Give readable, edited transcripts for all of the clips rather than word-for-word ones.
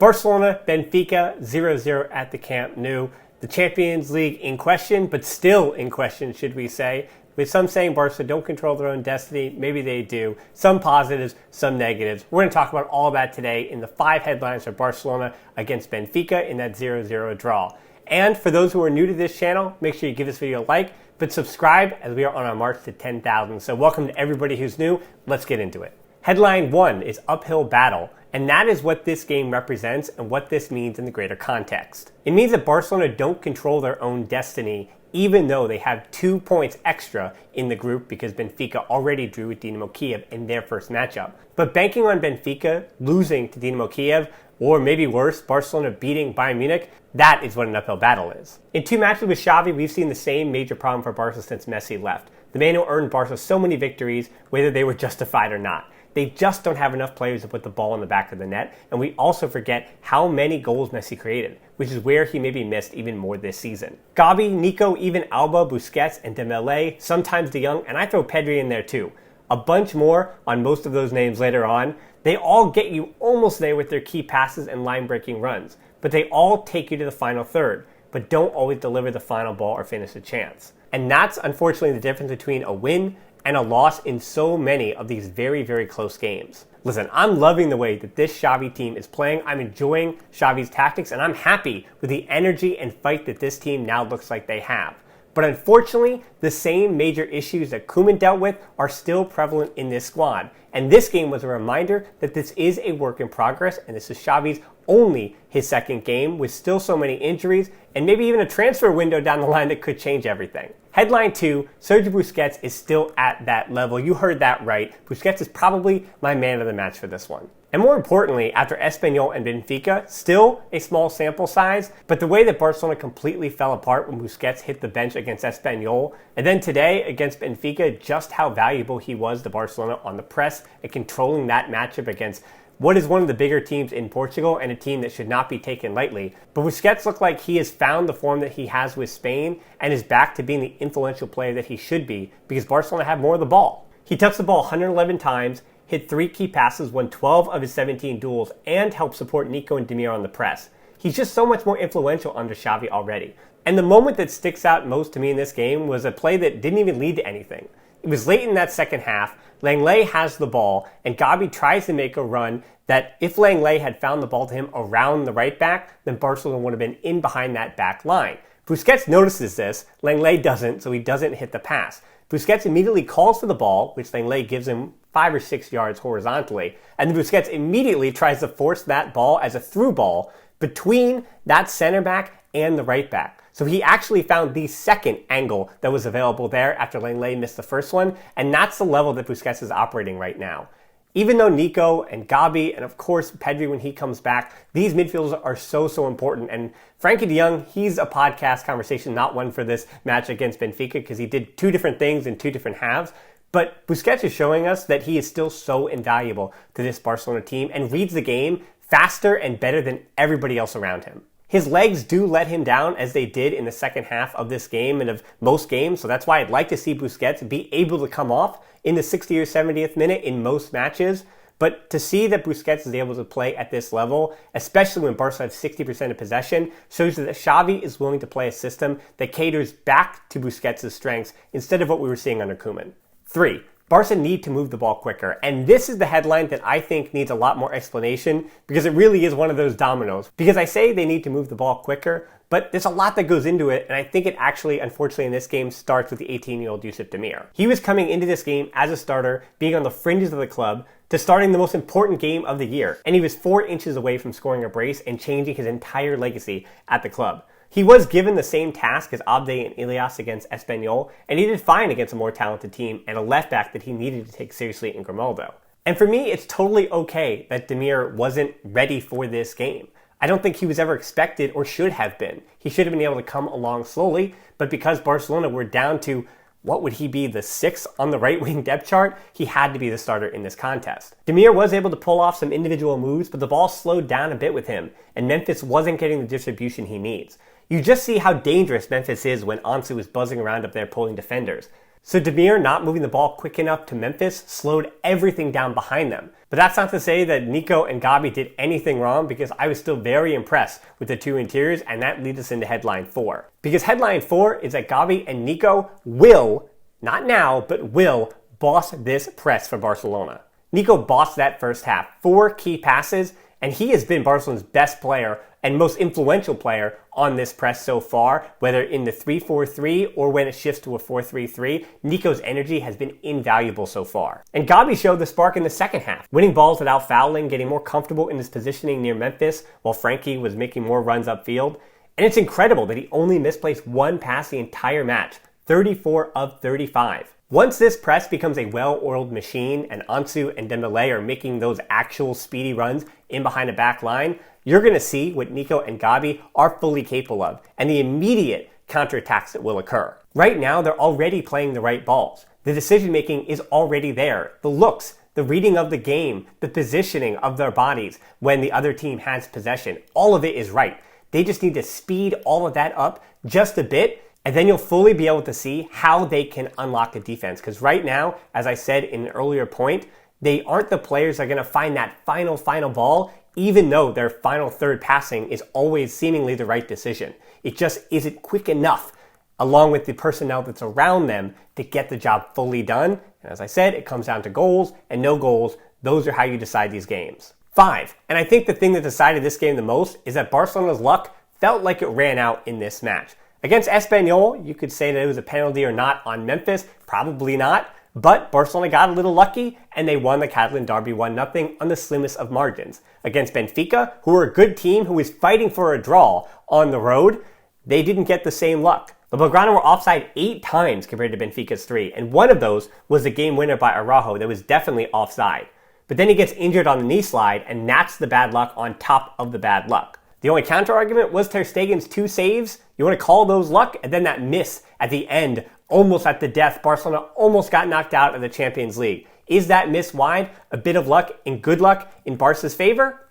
Barcelona, Benfica, 0-0 at the Camp Nou. The Champions League in question, but still in question, should we say. With some saying Barca don't control their own destiny. Maybe they do. Some positives, some negatives. We're going to talk about all that today in the 5 headlines for Barcelona against Benfica in that 0-0 draw. And for those who are new to this channel, make sure you give this video a like, but subscribe as we are on our march to 10,000. So welcome to everybody who's new. Let's get into it. Headline 1 is uphill battle, and that is what this game represents and what this means in the greater context. It means that Barcelona don't control their own destiny, even though they have 2 points extra in the group because Benfica already drew with Dinamo Kiev in their first matchup. But banking on Benfica losing to Dinamo Kiev, or maybe worse, Barcelona beating Bayern Munich, that is what an uphill battle is. In 2 matches with Xavi, we've seen the same major problem for Barca since Messi left. The man who earned Barca so many victories, whether they were justified or not. They just don't have enough players to put the ball in the back of the net, and we also forget how many goals Messi created, which is where he maybe missed even more this season. Gavi, Nico, even Alba, Busquets, and Dembele, sometimes De Jong, and I throw Pedri in there too. A bunch more on most of those names later on. They all get you almost there with their key passes and line-breaking runs, but they all take you to the final third, but don't always deliver the final ball or finish a chance. And that's unfortunately the difference between a win and a loss in so many of these very, very close games. Listen, I'm loving the way that this Xavi team is playing. I'm enjoying Xavi's tactics, and I'm happy with the energy and fight that this team now looks like they have. But unfortunately, the same major issues that Koeman dealt with are still prevalent in this squad. And this game was a reminder that this is a work in progress, and this is Xavi's only his second game with still so many injuries and maybe even a transfer window down the line that could change everything. Headline 2, Sergio Busquets is still at that level. You heard that right. Busquets is probably my man of the match for this one. And more importantly, after Espanyol and Benfica, still a small sample size, but the way that Barcelona completely fell apart when Busquets hit the bench against Espanyol, and then today against Benfica, just how valuable he was to Barcelona on the press and controlling that matchup against what is one of the bigger teams in Portugal and a team that should not be taken lightly. But Busquets looked like he has found the form that he has with Spain and is back to being the influential player that he should be because Barcelona have more of the ball. He touched the ball 111 times, hit 3 key passes, won 12 of his 17 duels, and helped support Nico and Demir on the press. He's just so much more influential under Xavi already. And the moment that sticks out most to me in this game was a play that didn't even lead to anything. It was late in that second half. Lenglet has the ball, and Gavi tries to make a run that if Lenglet had found the ball to him around the right back, then Barcelona would have been in behind that back line. Busquets notices this. Lenglet doesn't, so he doesn't hit the pass. Busquets immediately calls for the ball, which Lenglet gives him 5 or 6 yards horizontally, and then Busquets immediately tries to force that ball as a through ball between that center back and the right back. So he actually found the second angle that was available there after Lenglet missed the first one, and that's the level that Busquets is operating right now. Even though Nico and Gavi and of course Pedri when he comes back, these midfielders are so important. And Frankie de Jong, he's a podcast conversation, not one for this match against Benfica because he did 2 different things in 2 different halves. But Busquets is showing us that he is still so invaluable to this Barcelona team and reads the game faster and better than everybody else around him. His legs do let him down as they did in the second half of this game and of most games, so that's why I'd like to see Busquets be able to come off in the 60th or 70th minute in most matches. But to see that Busquets is able to play at this level, especially when Barca has 60% of possession, shows that Xavi is willing to play a system that caters back to Busquets' strengths instead of what we were seeing under Koeman. 3. Barca need to move the ball quicker, and this is the headline that I think needs a lot more explanation because it really is one of those dominoes. Because I say they need to move the ball quicker, but there's a lot that goes into it, and I think it actually, unfortunately, in this game starts with the 18-year-old Yusuf Demir. He was coming into this game as a starter, being on the fringes of the club, to starting the most important game of the year, and he was 4 inches away from scoring a brace and changing his entire legacy at the club. He was given the same task as Abde and Ilias against Espanyol, and he did fine against a more talented team and a left back that he needed to take seriously in Grimaldo. And for me, it's totally okay that Demir wasn't ready for this game. I don't think he was ever expected or should have been. He should have been able to come along slowly, but because Barcelona were down to, what would he be, the 6th on the right wing depth chart, he had to be the starter in this contest. Demir was able to pull off some individual moves, but the ball slowed down a bit with him, and Memphis wasn't getting the distribution he needs. You just see how dangerous Memphis is when Ansu is buzzing around up there pulling defenders. So Demir not moving the ball quick enough to Memphis slowed everything down behind them. But that's not to say that Nico and Gavi did anything wrong, because I was still very impressed with the two interiors, and that leads us into headline 4. Because headline 4 is that Gavi and Nico will, not now, but will boss this press for Barcelona. Nico bossed that first half, 4 key passes, and he has been Barcelona's best player and most influential player on this press so far, whether in the 3-4-3 or when it shifts to a 4-3-3. Nico's energy has been invaluable so far. And Gavi showed the spark in the second half, winning balls without fouling, getting more comfortable in his positioning near Memphis, while Frankie was making more runs upfield. And it's incredible that he only misplaced 1 pass the entire match, 34 of 35. Once this press becomes a well-oiled machine and Ansu and Dembele are making those actual speedy runs in behind a back line, you're going to see what Nico and Gavi are fully capable of, and the immediate counterattacks that will occur. Right now, they're already playing the right balls. The decision-making is already there. The looks, the reading of the game, the positioning of their bodies when the other team has possession, all of it is right. They just need to speed all of that up just a bit, and then you'll fully be able to see how they can unlock the defense. Because right now, as I said in an earlier point, they aren't the players that are going to find that final ball, even though their final third passing is always seemingly the right decision. It just isn't quick enough, along with the personnel that's around them, to get the job fully done. And as I said, it comes down to goals and no goals. Those are how you decide these games. 5, and I think the thing that decided this game the most is that Barcelona's luck felt like it ran out in this match. Against Espanyol, you could say that it was a penalty or not on Memphis. Probably not. But Barcelona got a little lucky, and they won the Catalan derby 1-0 on the slimmest of margins. Against Benfica, who were a good team who was fighting for a draw on the road, they didn't get the same luck. The Blaugrana were offside 8 times compared to Benfica's 3, and one of those was the game winner by Araujo that was definitely offside. But then he gets injured on the knee slide, and that's the bad luck on top of the bad luck. The only counter-argument was Ter Stegen's 2 saves. You want to call those luck? And then that miss at the end, almost at the death. Barcelona almost got knocked out of the Champions League. Is that miss wide a bit of luck and good luck in Barca's favor?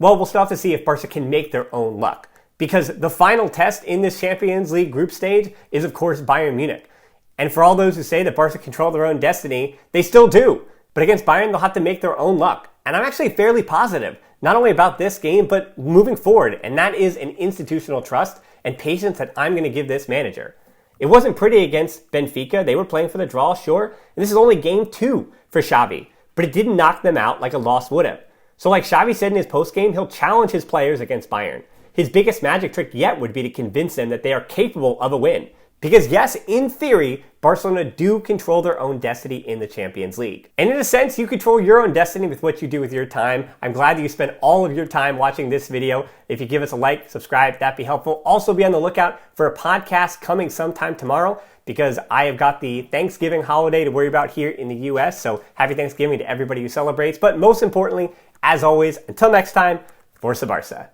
Well, we'll still have to see if Barca can make their own luck. Because the final test in this Champions League group stage is, of course, Bayern Munich. And for all those who say that Barca control their own destiny, they still do. But against Bayern, they'll have to make their own luck. And I'm actually fairly positive, not only about this game, but moving forward. And that is an institutional trust and patience that I'm going to give this manager. It wasn't pretty against Benfica. They were playing for the draw, sure. And this is only game 2 for Xavi. But it didn't knock them out like a loss would have. So like Xavi said in his postgame, he'll challenge his players against Bayern. His biggest magic trick yet would be to convince them that they are capable of a win. Because yes, in theory, Barcelona do control their own destiny in the Champions League. And in a sense, you control your own destiny with what you do with your time. I'm glad that you spent all of your time watching this video. If you give us a like, subscribe, that'd be helpful. Also be on the lookout for a podcast coming sometime tomorrow, because I have got the Thanksgiving holiday to worry about here in the US. So happy Thanksgiving to everybody who celebrates. But most importantly, as always, until next time, Forza Barca.